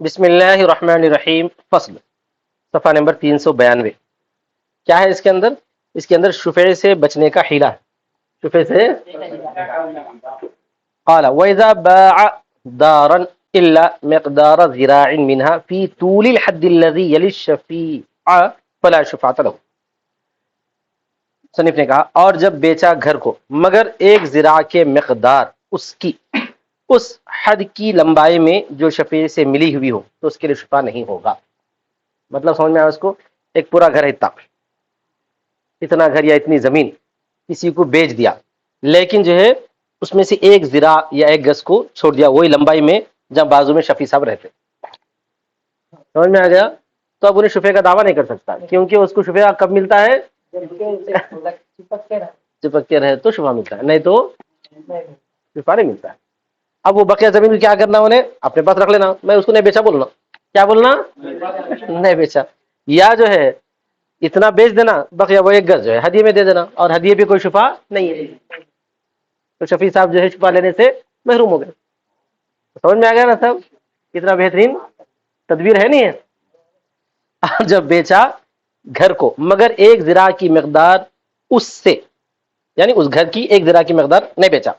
بسم اللہ الرحمن الرحیم فصل صفحہ نمبر 392. کیا ہے اس کے اندر؟ اس کے اندر شفیع سے بچنے کا حیلہ ہے. شفیع سے قال وَإِذَا بَاعَ دَارًا إِلَّا مِقْدَارَ ذِرَاعٍ مِنْهَا فِي طُولِ الْحَدِّ الَّذِي يَلِي الشَّفِيعَ فَلَا شُفْعَةَ لَهُ. صنف نے کہا اور جب بیچا گھر کو مگر ایک ذراع کے مقدار اس حد کی لمبائی میں جو شفیع سے ملی ہوئی ہو تو اس کے لیے شفا نہیں ہوگا. مطلب سمجھ میں آیا اس کو؟ ایک پورا گھر ہے، اتنا گھر یا اتنی زمین کسی کو بیچ دیا، لیکن جو ہے اس میں سے ایک ذراع یا ایک گز کو چھوڑ دیا وہی لمبائی میں جہاں بازو میں شفیع صاحب رہتے. سمجھ میں آ گیا؟ تو اب انہیں شفیع کا دعویٰ نہیں کر سکتا، کیونکہ اس کو شفیع کب ملتا ہے؟ چپک کے رہے تو شفا ملتا ہے، نہیں تو شفا نہیں ملتا ہے. اب وہ بقیہ زمین کو کیا کرنا، انہیں اپنے پاس رکھ لینا. میں اس کو نہیں بیچا بولنا، کیا بولنا؟ نہیں بیچا. یا جو ہے اتنا بیچ دینا، بقیہ وہ ایک گز جو ہے ہدیے میں دے دینا، اور ہدیے بھی کوئی شفا نہیں ہے، تو شفیع صاحب جو ہے شفا لینے سے محروم ہو گئے. سمجھ میں آ گیا نا صاحب؟ کتنا بہترین تدبیر ہے نہیں ہے. جب بیچا گھر کو مگر ایک ذراع کی مقدار اس سے، یعنی اس گھر کی ایک ذراع کی مقدار نہیں بیچا،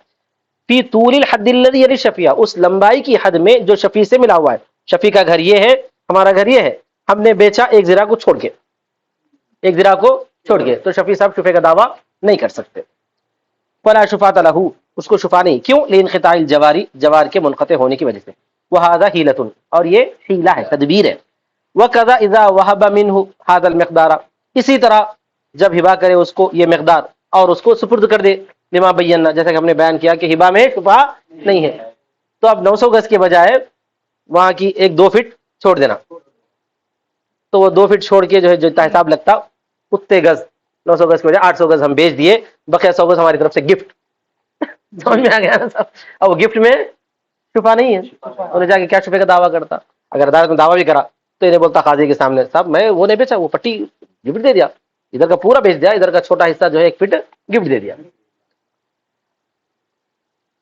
فی طول الحد الذی یلی الشفیع، اس لمبائی کی حد میں جو شفیع سے ملا ہوا ہے. شفیع کا گھر یہ ہے، ہمارا گھر یہ ہے، ہم نے بیچا ایک ذراع کو چھوڑ کے، ایک ذراع کو چھوڑ کے، تو شفیع صاحب شفیع کا دعویٰ نہیں کر سکتے. فلا شفاعۃ لہ، اس کو شفا نہیں. کیوں؟ لانقطاع الجواری، جوار کے منقطع ہونے کی وجہ سے. وہذا حیلۃ، اور یہ حیلہ ہے، تدبیر ہے. وکذا اذا وہب منہ ھذا المقدار، اسی طرح جب ہبا کرے اس کو یہ مقدار اور اس کو سپرد کر دے، لما بینا، جیسا کہ ہم نے بیان کیا کہ ہبا میں شفا نہیں ہے. تو اب 900 گز کے بجائے وہاں کی ایک 2 فٹ چھوڑ دینا، تو وہ 2 فٹ چھوڑ کے جو ہے جو حساب لگتا اتنے گز، 900 گز کے بجائے 800 گز ہم بیچ دیے، بقیہ 100 گز ہماری طرف سے گفٹ. سمجھ میں آ گیا نا صاحب؟ اب وہ گفٹ میں شفا نہیں ہے، انہیں جا کے کیا شفے کا دعویٰ کرتا. اگر عدالت میں دعویٰ بھی کرا تو انہیں بولتا قاضی کے سامنے، صاحب میں وہ نہیں بیچا، وہ پٹی گفٹ دے دیا، ادھر کا پورا بیچ دیا، ادھر کا چھوٹا حصہ جو ہے 1 فٹ گفٹ دے دیا.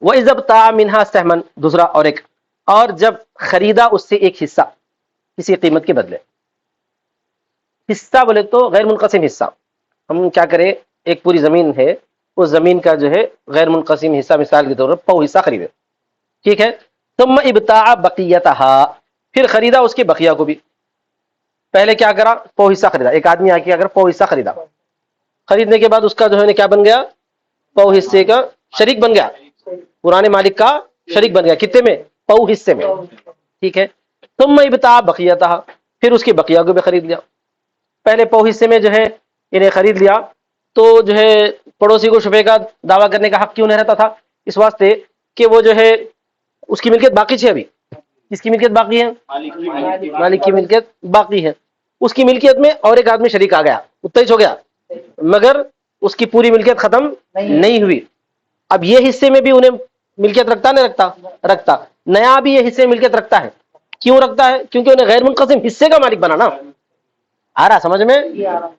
وَإِذَا ابْتَاعَ مِنْهَا سَهْمًا، دوسرا اور ایک، اور جب خریدا اس سے ایک حصہ کسی قیمت کے بدلے. حصہ بولے تو غیر منقسم حصہ. ہم کیا کریں، ایک پوری زمین ہے، اس زمین کا جو ہے غیر منقسم حصہ مثال کے طور پر 100 حصہ خریدے، ٹھیک ہے. ثم ابتاع بقیتها، پھر خریدا اس کے بقیہ کو بھی. پہلے کیا کرا، 100 حصہ خریدا، ایک آدمی آ کے اگر 100 حصہ خریدا، خریدنے کے بعد اس کا جو ہے کیا بن گیا، 100 حصے کا شریک بن گیا، پرانے مالک کا شریک بن گیا. کتنے میں؟ 100 حصے میں، ٹھیک ہے. ثم ابتاع بقیتها، پھر اس کے بقیہ کو بھی خرید لیا. پہلے 100 حصے میں جو ہے انہیں خرید لیا، تو جو ہے پڑوسی کو شفیع کا دعویٰ کرنے کا حق کیوں نہیں رہتا تھا؟ اس واسطے کہ وہ جو ہے اس کی ملکیت باقی ہے. ابھی کس کی ملکیت باقی ہے؟ مالک کی ملکیت باقی ہے. اس کی ملکیت میں اور ایک آدمی شریک آ گیا، اتنا ہی ہو گیا، مگر اس کی پوری ملکیت ختم نہیں ہوئی. اب یہ حصے میں بھی انہیں ملکیت رکھتا نہیں رکھتا. نیا بھی یہ حصے ملکیت رکھتا ہے. کیوں رکھتا ہے؟ کیونکہ انہیں غیر منقسم حصے کا مالک بنا نا. آ رہا سمجھ میں؟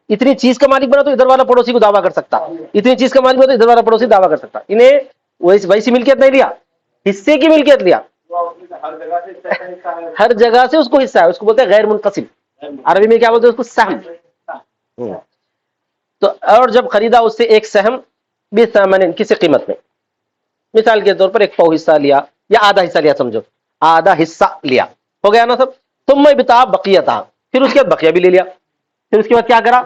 اتنی چیز کا مالک بنا تو ادھر والا پڑوسی کو دعویٰ کر سکتا، اتنی چیز کا مالک بنا تو ادھر والا پڑوسی دعویٰ کر سکتا. انہیں ویسی ملکیت نہیں لیا، حصے کی ملکیت لیا. ہر جگہ سے اس کو حصہ ہے، اس کو بولتے ہیں غیر منقسم. عربی میں کیا بولتے ہیں اس کو؟ سہم. تو اور جب خریدا اس سے ایک سہم بثمن، کسی قیمت میں، مثال کے طور پر ایک 100 حصہ لیا یا آدھا حصہ لیا، سمجھو آدھا حصہ لیا، ہو گیا نا سب. ثم ابتاع بقیتها، پھر اس کے بعد بقیہ بھی لے لیا. پھر اس کے بعد کیا کرا،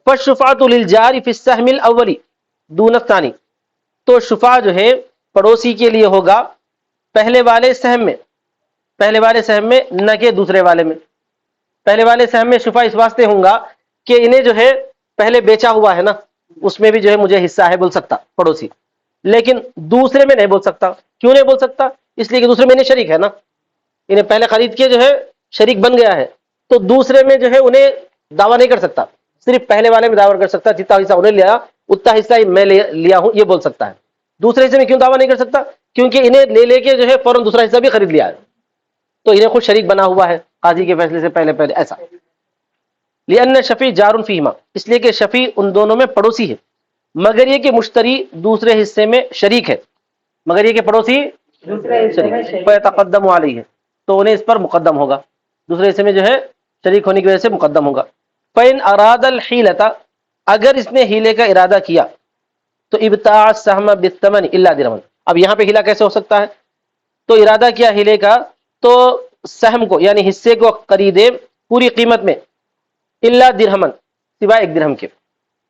فالشفاعۃ للجار فی السہم الاول دون الثانی، تو شفاع جو ہے پڑوسی کے لیے ہوگا پہلے والے سہم میں، پہلے والے سہم میں، نہ کہ دوسرے والے میں. پہلے والے سہم میں شفاع اس واسطے ہوں گا کہ انہیں جو ہے پہلے بیچا ہوا ہے نا، اس میں بھی جو ہے مجھے حصہ ہے بول سکتا پڑوسی، لیکن دوسرے میں نہیں بول سکتا. کیوں نہیں بول سکتا؟ اس لیے کہ دوسرے میں انہیں شریک ہے نا، انہیں پہلے خرید کے جو ہے شریک بن گیا ہے، تو دوسرے میں جو ہے انہیں دعویٰ نہیں کر سکتا. صرف پہلے والے میں دعویٰ کر سکتا، جتنا حصہ انہیں لیا اتنا حصہ میں لیا ہوں، یہ بول سکتا ہے. دوسرے حصے میں کیوں دعویٰ نہیں کر سکتا؟ کیونکہ انہیں لے کے جو ہے فوراً دوسرا حصہ بھی خرید لیا ہے، تو انہیں خود شریک بنا ہوا ہے قاضی کے فیصلے سے پہلے ایسا. لأن شفیع جار فیہما، اس لیے کہ شفیع ان دونوں میں پڑوسی ہے، مگر یہ کہ مشتری دوسرے حصے میں شریک ہے، مگر یہ کہ پڑوسی شریک. فیتقدم علیہ، تو انہیں اس پر مقدم ہوگا، دوسرے حصے میں جو ہے شریک ہونے کی وجہ سے مقدم ہوگا۔ فَإِنْ أَرَادَ الْحِيلَةَ، اگر اس نے ہیلے کا ارادہ کیا تو ابتاع السہم بالثمن الا درہمن۔ اب یہاں پہ ہیلا کیسے ہو سکتا ہے؟ تو ارادہ کیا ہیلے کا تو سہم کو یعنی حصے کو خریدے پوری قیمت میں، الا درہمن سوائے ایک درہم کے،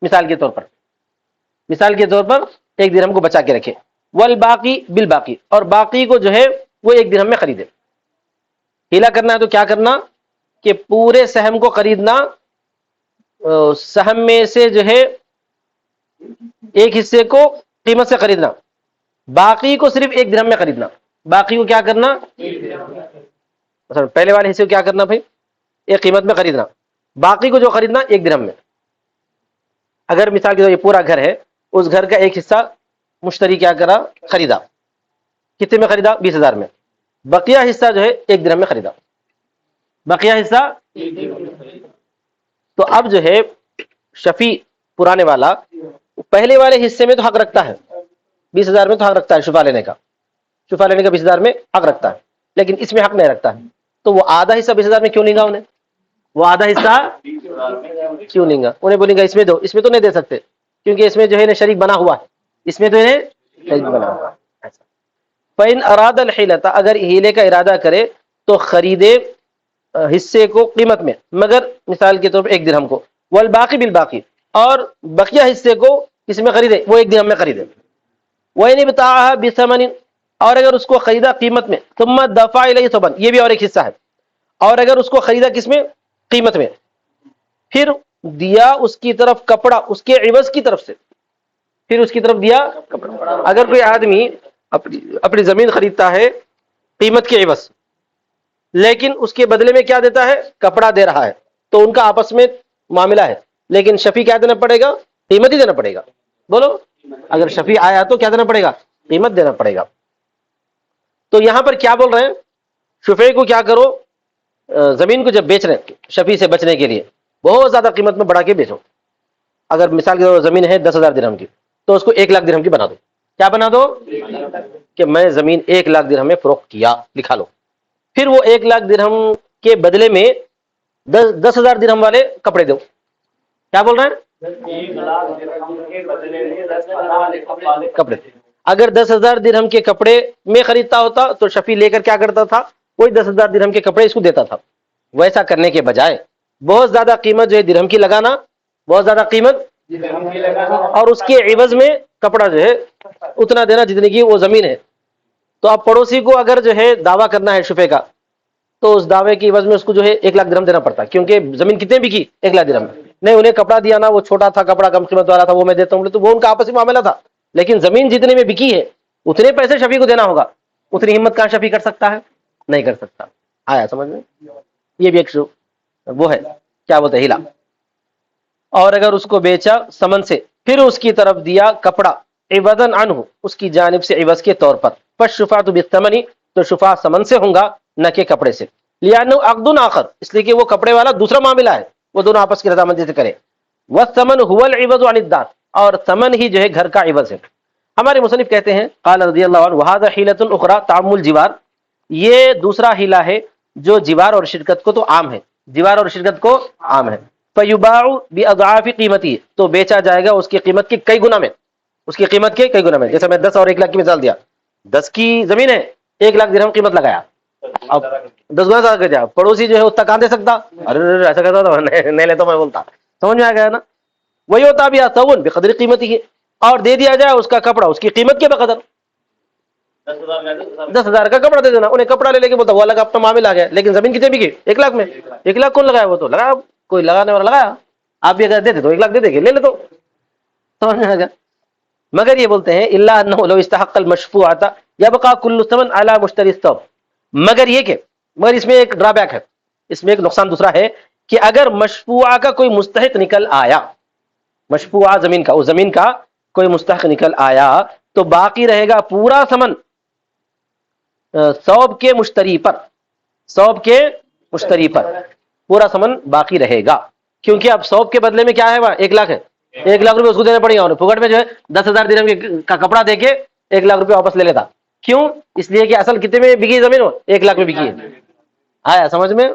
مثال کے طور پر ایک درہم کو بچا کے رکھے، والباقی بالباقی، اور باقی کو جو ہے وہ ایک درہم میں خریدے۔ ہیلا کرنا ہے تو کیا کرنا کہ پورے سہم کو خریدنا، سہم میں سے جو ہے ایک حصے کو قیمت سے خریدنا، باقی کو صرف ایک درہم میں خریدنا۔ باقی کو کیا کرنا، مثلا پہلے والے حصے کو کیا کرنا بھائی، ایک قیمت میں خریدنا، باقی کو جو خریدنا ایک درہم میں۔ اگر مثال کے طور پر یہ پورا گھر ہے، اس گھر کا ایک حصہ مشتری کیا کرا، خریدا، کتنے میں خریدا، 20,000 میں، بقیہ حصہ جو ہے ایک درہم میں خریدا، بقیہ حصہ۔ تو اب جو ہے شفیع پرانے والا پہلے والے حصے میں تو حق رکھتا ہے، 20,000 میں تو حق رکھتا ہے شفا لینے کا، 20,000 میں حق رکھتا ہے، لیکن اس میں حق نہیں رکھتا ہے۔ تو وہ آدھا حصہ 20,000 میں کیوں لیں گا انہیں، وہ آدھا حصہ کیوں لیں گا، انہیں بولیں گا اس میں دو، اس میں تو نہیں دے سکتے کیونکہ اس میں جو ہے شریک بنا ہوا ہے، اس میں تو انہیں شریک بنا ہوا ہے۔ فَإِنْ أَرَادَ الْحِيلَةَ، اگر ہیلے کا ارادہ کرے تو خریدے حصے کو قیمت میں، مگر مثال کے طور پر ایک درہم کو، والباقی بالباقی، اور بقیہ حصے کو کس میں خریدے، وہ ایک درہم میں خریدے۔ وَإِنِ ابْتَاعَهَا بِثَمَنٍ، اور اگر اس کو خریدا قیمت میں، ثُمَّ دَفَعَ إِلَيْهِ ثَمَنًا، یہ بھی اور ایک حصہ ہے، اور اگر اس کو خریدا کس میں، قیمت میں، پھر دیا اس کی طرف کپڑا اس کے عوض کی طرف سے، پھر اس کی طرف دیا کپڑا۔ اگر کوئی آدمی اپنی زمین خریدتا ہے قیمت کے عوض، لیکن اس کے بدلے میں کیا دیتا ہے، کپڑا دے رہا ہے، تو ان کا آپس میں معاملہ ہے، لیکن شفیع کیا دینا پڑے گا، قیمت ہی دینا پڑے گا۔ بولو، اگر شفیع آیا تو کیا دینا پڑے گا، قیمت دینا پڑے گا۔ تو یہاں پر کیا بول رہے ہیں، شفیع کو کیا کرو، زمین کو جب بیچ رہے ہیں شفیع سے بچنے کے لیے بہت زیادہ قیمت میں بڑھا کے بیچو۔ اگر مثال کے طور پر زمین ہے 10,000 درہم کی، تو اس کو 1,00,000 درہم کی بنا دو۔ کیا بنا دو کہ میں زمین 1,00,000 درہم میں فروخت کیا، لکھا لو۔ پھر وہ 1,00,000 درہم کے بدلے میں 10,000 درہم والے کپڑے دو۔ کیا بول رہے ہیں، کپڑے۔ اگر 10,000 درہم کے کپڑے میں خریدتا ہوتا تو شفیع لے کر کیا کرتا تھا، وہی 10,000 درہم کے کپڑے اس کو دیتا تھا۔ ویسا کرنے کے بجائے بہت زیادہ قیمت جو ہے درہم کی لگانا، بہت زیادہ قیمت، اور اس کے عوض میں کپڑا جو ہے اتنا دینا جتنی کی وہ زمین ہے۔ تو اب پڑوسی کو اگر جو ہے دعویٰ کرنا ہے شفیع کا، تو اس دعوے کی عوض میں اس کو جو ہے 1,00,000 درہم دینا پڑتا ہے، کیونکہ زمین کتنے بکی، 1,00,000 درہم۔ نہیں، انہیں کپڑا دیا نا، وہ چھوٹا تھا کپڑا، کم قیمت والا تھا، وہ میں دیتا ہوں، تو وہ ان کا آپسی معاملہ تھا، لیکن زمین جتنے میں بکی ہے اتنے پیسے شفیع کو دینا ہوگا۔ اتنی ہمت کہاں شفیع کر سکتا ہے، نہیں کر سکتا۔ آیا سمجھ میں، یہ بھی ایک وہ ہے کیا بولتے ہیلا۔ اور اگر اس کو بیچا سمن سے، پھر اس کی طرف دیا کپڑا عوضاً عنہ، اس کی جانب سے عوض کے طور پر، فالشفاعۃ بالثمن، تو شفاع سمن سے ہوں گا نہ کہ کپڑے سے، لأنہ عقد آخر، اس لیے کہ وہ کپڑے والا دوسرا معاملہ ہے، وہ دونوں آپس کی رضامندی سے کرے۔ والثمن هو العوض عن الدار، اور ثمن ہی جو ہے گھر کا عوض ہے۔ ہمارے مصنف کہتے ہیں قال رضی اللہ عنہ وهذا حیلۃ اخرى تعم الجوار، یہ دوسرا ہیلا ہے جو جوار اور شرکت کو تو عام ہے، جوار اور شرکت کو عام ہے۔ فیباع باضعاف قیمتی، تو بیچا جائے گا اس کی قیمت کے کئی گنا میں، اس کی قیمت کے کئی گنا میں۔ جیسے میں 10 اور 1,00,000 کی مثال دیا، 10 کی زمین ہے، 1,00,000 درہم قیمت لگایا، اب 10 گنا زیادہ کر دیا، پڑوسی جو ہے اتنا کہاں دے سکتا، ارے ایسا کرتا تھا نہیں لیتا میں بولتا، سمجھ میں آ گیا نا۔ وہی ہوتا بھی ثمن بقدر قیمتی ہے، اور دے دیا جائے اس کا کپڑا اس کی قیمت کے بقدر، 10,000 کا کپڑا دے دینا، انہیں کپڑا لے کے بولتا وہ الگ اپنا معاملہ آ گیا، لیکن زمین کتنے بکی، 1,00,000 میں، 1,00,000 کون لگایا، وہ تو لگایا کوئی لگانے والا لگایا، آپ بھی اگر دیتے تو 1,00,000 دے دے گے، لے لے تو، سمجھ میں آ گیا۔ مگر یہ بولتے ہیں الا انه لو استحق المشفوعۃ يبقى كل ثمن على مشتری الثوب، مگر اس میں ایک ڈرا بیک ہے، اس میں ایک نقصان دوسرا ہے کہ اگر مشفوعہ کا کوئی مستحق نکل آیا، مشفوعہ زمین کا، اس زمین کا کوئی مستحق نکل آیا، تو باقی رہے گا پورا ثمن ثوب کے مشتری پر، ثوب کے مشتری پر پورا ثمن باقی رہے گا، کیونکہ اب ثوب کے بدلے میں کیا ہے، وہ 1,00,000 ہے، 1,00,000 روپے اس کو دینے پڑیں گے، اور پھوگٹ میں جو ہے 10,000 درہم کا کپڑا دے کے 1,00,000 روپے واپس لے لیتا۔ کیوں؟ اس لیے کہ اصل کتنے میں بکی زمین ہو، 1,00,000 میں بکی ہے، آیا سمجھ میں؟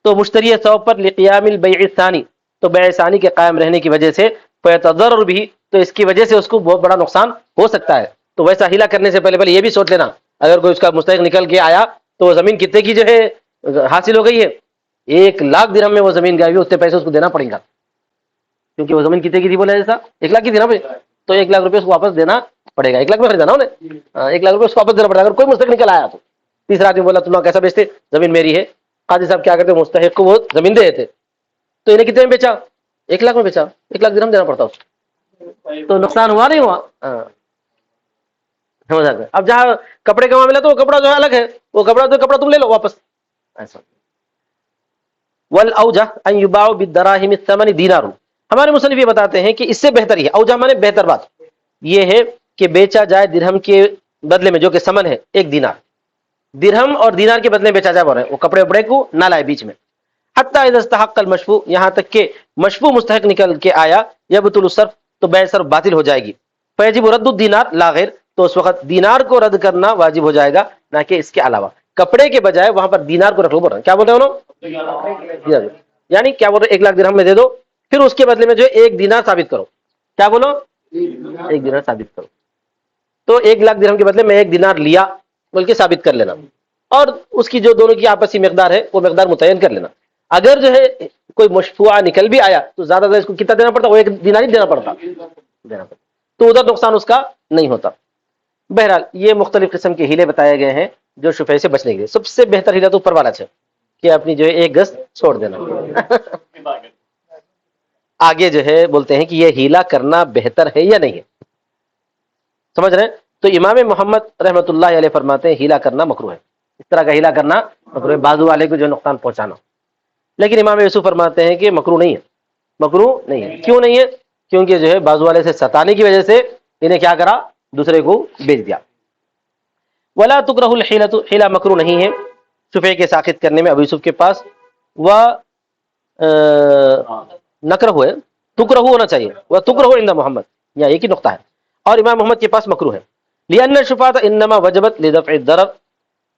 تو مشتری ثوب پر لقیام البیع الثانی، تو بیع ثانی کے قائم رہنے کی وجہ سے فیتضرر بھی، تو اس کی وجہ سے اس کو بہت بڑا نقصان ہو سکتا ہے. تو ویسا ہیلا کرنے سے پہلے یہ بھی سوچ لینا، اگر کوئی اس کا مستحق نکل کے آیا تو وہ زمین کتنے کی جو ہے حاصل ہو گئی ہے، 1,00,000 درہم میں وہ زمین گئی، اتنے پیسے اس کو دینا پڑیں گا، کیونکہ وہ زمین کتنے کی تھی بولے ایسا 1,00,000 کی تھی نا بھائی، تو 1,00,000 روپے اس کو واپس دینا پڑے گا. 1,00,000 میں خریدا نا انہیں، 1,00,000 روپے اس کو واپس دینا پڑے گا اگر کوئی مستحق نکل آیا تو. تیسرا آدمی بولا تم لوگ کیسا بیچتے، زمین میری ہے. قاضی صاحب کیا کرتے، مستحق کو وہ زمین دے دیتے، تو انہیں کتنے میں بیچا، 1,00,000 میں بیچا، 1,00,000 درہم دینا پڑتا اس کو، تو نقصان ہوا نہیں ہوا. سمجھ آتا ہے. اب جہاں کپڑے کا معاملہ تو وہ کپڑا جو ہے الگ ہے، وہ کپڑا تم لے لو واپس ایسا. والاوجہ ان یباع بالدراہم الثمن دینار، ہمارے مصنف یہ بتاتے ہیں کہ اس سے بہتر یہ اوجہ مانے بہتر بات یہ ہے کہ بیچا جائے درہم کے بدلے میں، جو کہ ثمن ہے 1 دینار، درہم اور دینار کے بدلے میں بیچا جائے، وہ کپڑے وپڑے کو نہ لائے بیچ میں. حتی اذا استحق المشفوع، یہاں تک کہ مشفوع مستحق نکل کے آیا، یبطل الصرف، تو بیع صرف باطل ہو جائے گی. فیجب رد الدینار لا غیر، تو اس وقت دینار کو رد کرنا واجب ہو جائے گا، نہ کہ اس کے علاوہ. کپڑے کے بجائے وہاں پر دینار کو رکھ لو. بول رہے ہیں کیا بول رہے ہیں انہوں، یعنی کیا بول رہے 1,00,000 درہم میں دے دو، پھر اس کے بدلے میں جو ہے 1 دینار ثابت کرو. کیا بولو، 1 دینار ثابت کرو. تو 1,00,000 درہم کے بدلے میں 1 دینار لیا بول کے ثابت کر لینا، اور اس کی جو دونوں کی آپسی مقدار ہے وہ مقدار متعین کر لینا. اگر جو ہے کوئی مشفوعہ نکل بھی آیا تو زیادہ اس کو کتنا دینا پڑتا، وہ 1 دینار ہی دینا پڑتا، تو ادھر نقصان اس کا نہیں ہوتا. بہرحال یہ مختلف قسم کے ہیلے بتائے گئے ہیں جو شفع سے بچنے کے لیے. سب سے بہتر ہیلا تو اوپر والا ہے کہ اپنی جو ہے 1 گز چھوڑ دینا. آگے جو ہے بولتے ہیں کہ یہ ہیلا کرنا بہتر ہے یا نہیں ہے، سمجھ رہے ہیں؟ تو امام محمد رحمۃ اللہ علیہ فرماتے ہیں ہیلا کرنا مکروہ ہے، اس طرح کا ہیلا کرنا مکروہ ہے، بازو والے کو جو نقصان پہنچانا. لیکن امام یوسف فرماتے ہیں کہ مکروہ نہیں ہے، مکروہ نہیں ہے. کیوں نہیں ہے؟ کیونکہ جو ہے بازو والے سے ستانے کی وجہ سے انہیں کیا کرا، دوسرے کو بیچ دیا. ولا تکرہ الحیلۃ، حیلہ مکروہ نہیں ہے شفع کے ساخت کرنے میں. ابو یوسف کے پاس و نکرہ ہوئے، تکرہ ہونا چاہیے، وہ تکرہ عند محمد، یا ایک ہی نقطہ ہے، اور امام محمد کے پاس مکروہ ہے. لأن الشفاعۃ انما وجبت لدفع الضرر،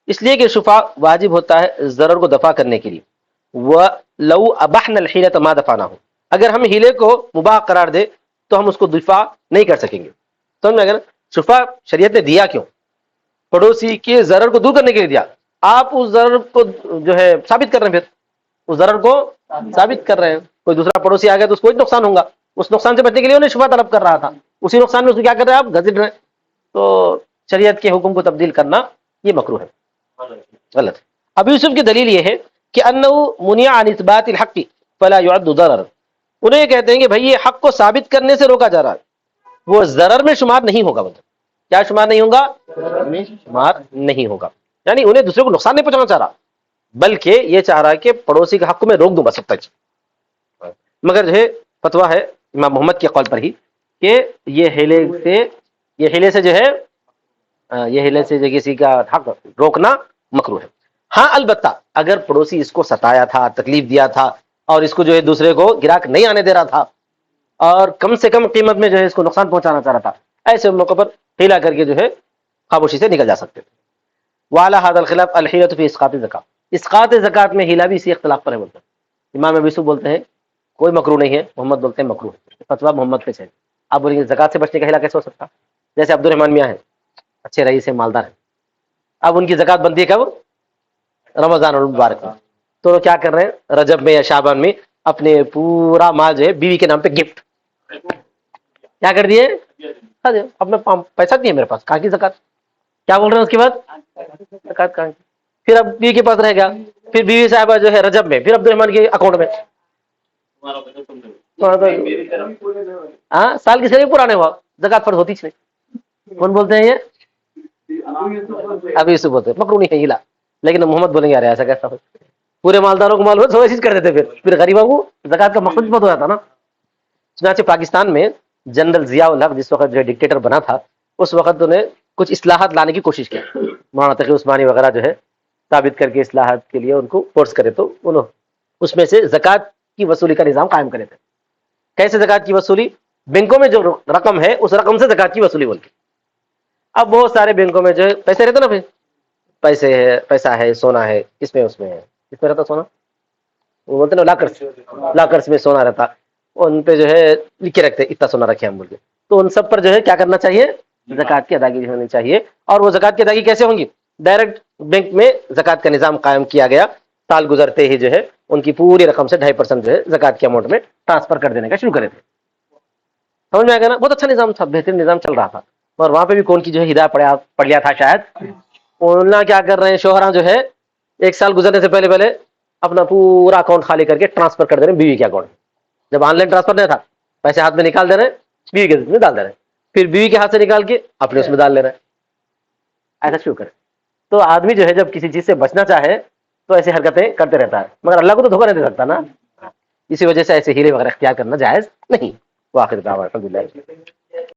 اس لیے کہ شفاع واجب ہوتا ہے ضرر کو دفع کرنے کے لیے. وَلَوْ أَبَحْنَا الْحِيلَةَ مَا دَفَعْنَاهُ، اگر ہم ہیلے کو مباح قرار دے تو ہم اس کو دفاع نہیں کر سکیں گے. سمجھ میں؟ اگر شفاع شریعت نے دیا کیوں، پڑوسی کے ضرر کو دور کرنے کے لیے دیا. آپ اس ضرر کو جو ہے ثابت کر رہے ہیں، پھر اس ضرر کو ثابت کر رہے ہیں. کوئی دوسرا پڑوسی آ گیا تو اس کو ایک نقصان ہوگا، اس نقصان سے بچنے کے لیے انہیں شفاع طلب کر رہا تھا، اسی نقصان میں اس کو کیا کر رہے ہیں آپ، گھسٹ رہے ہیں. تو شریعت کے حکم کو تبدیل کرنا یہ مکروہ ہے، غلط. ابو یوسف کی دلیل یہ ہے کہ انہ منع عن اثبات الحق فلا يعد ضرر، انہیں یہ کہتے ہیں کہ بھائی یہ حق کو ثابت کرنے سے روکا جا رہا ہے، وہ ضرر میں شمار نہیں ہوگا. مطلب کیا شمار نہیں ہوگا، شمار نہیں ہوگا، یعنی انہیں دوسرے کو نقصان نہیں پہنچانا چاہ رہا، بلکہ یہ چاہ رہا ہے کہ پڑوسی کا حق میں روک دوں بس اب تک. مگر جو ہے فتویٰ ہے امام محمد کے قول پر ہی کہ یہ ہیلے سے جو ہے یہ ہیلے سے جو کسی کا حق روکنا مکروہ ہے. ہاں البتہ اگر پڑوسی اس کو ستایا تھا، تکلیف دیا تھا، اور اس کو جو ہے دوسرے کو گراہک نہیں آنے دے رہا تھا، اور کم سے کم قیمت میں جو ہے اس کو نقصان پہنچانا چاہ رہا تھا، ایسے موقع پر ہیلا کر کے جو ہے خاموشی سے نکل جا سکتے تھے. وعلی ھذا الخلاف الحیلۃ فی اسقاط الزکوٰۃ، اسقاط زکوٰۃ میں ہیلا بھی اسی اختلاف پر ہے. بولتے ہیں امام ابو یوسف بولتے ہیں کوئی مکروہ نہیں ہے، محمد بولتے ہیں مکروہ ہے. فتویٰ محمد پہ ہے. آپ بولیں گے زکوٰۃ سے بچنے کا ہیلا کیسے ہو سکتا؟ جیسے عبد الرحمن میاں ہیں، اچھے رئیس ہیں، مالدار ہیں، اب ان کی زکوٰۃ بنتی ہے کب، رمضان المبارک میں. تو کیا کر رہے ہیں، رجب میں یا شعبان میں اپنے پورا مال جو ہے بیوی کے نام پہ گفٹ کیا کر دیے، اب میں پیسہ نہیں ہے میرے پاس، کہاں کی زکوٰۃ، کیا بول رہے ہیں اس کے بعد زکوٰۃ کہاں کی. پھر اب بیوی کے پاس رہ گیا، پھر بیوی صاحبہ جو ہے رجب میں، پھر عبد الرحمن کے اکاؤنٹ میں، ہاں سال کی سیلری پرانے ہوا، زکوٰۃ فرض ہوتی نہیں. کون بولتے ہیں یہ، ابھی یوسف بولتے ہیں مکروہ نہیں ہے ہیلا. لیکن محمد بولیں گے یار ایسا کیسا، پورے مالداروں کو مال ہو ایسی کر دیتے، پھر غریبوں کو زکوٰۃ کا مقصد بہت ہو جاتا نا. چنانچہ پاکستان میں جنرل ضیاء الحق جس وقت جو ڈکٹیٹر بنا تھا، اس وقت انہیں کچھ اصلاحات لانے کی کوشش کی، مولانا تقی عثمانی وغیرہ جو ہے ثابت کر کے اصلاحات کے لیے ان کو فورس کرے، تو انہوں اس میں سے زکوٰۃ کی وصولی کا نظام قائم کرے تھے. کیسے زکوٰۃ کی وصولی، بینکوں میں جو رقم ہے اس رقم سے زکوٰۃ کی وصولی بول کے. اب بہت سارے بینکوں میں جو ہے پیسے رہتے نا پھر، پیسے ہے، پیسہ ہے، سونا ہے، کس میں اس میں ہے، کس میں رہتا سونا؟ وہ بولتے نا لاکرس میں سونا رہتا، ان پہ جو ہے لکھ کے رکھتے اتنا سونا رکھے ہم بول کے، تو ان سب پر جو ہے کیا کرنا چاہیے؟ زکات کی ادائیگی ہونی چاہیے. اور وہ زکات کی ادائیگی کیسے ہوں گی؟ ڈائریکٹ بینک میں زکات کا نظام قائم کیا گیا، سال گزرتے ہی جو ہے ان کی پوری رقم سے 2.5% جو ہے زکات کے اماؤنٹ میں ٹرانسفر کر دینے کا شروع کرے تھے. سمجھ میں آ گیا نا؟ بہت اچھا نظام تھا، بہترین نظام چل رہا تھا. اور وہاں پہ بھی کون کی جو ہے ہدایت پڑ گیا تھا شاید. انہوں کیا کر رہے ہیں شوہراں جو ہے 1 سال گزرنے سے پہلے پہلے اپنا پورا اکاؤنٹ خالی کر کے ٹرانسفر کر دے رہے ہیں بیوی کے اکاؤنٹ. جب آن لائن ٹرانسفر نہیں تھا، پیسے ہاتھ میں نکال دے رہے ہیں، بیوی کے میں ڈال دے رہے ہیں، پھر بیوی کے ہاتھ سے نکال کے اپنے اس میں ڈال لے رہے ہیں. ایسا شروع کرے. تو آدمی جو ہے جب کسی چیز سے بچنا چاہے تو ایسی حرکتیں کرتے رہتا ہے، مگر اللہ کو تو دھوکہ نہیں دے سکتا نا. اسی وجہ سے ایسے ہیلے وغیرہ اختیار کرنا جائز نہیں. وہ آخر دعویٰ الحمدللہ.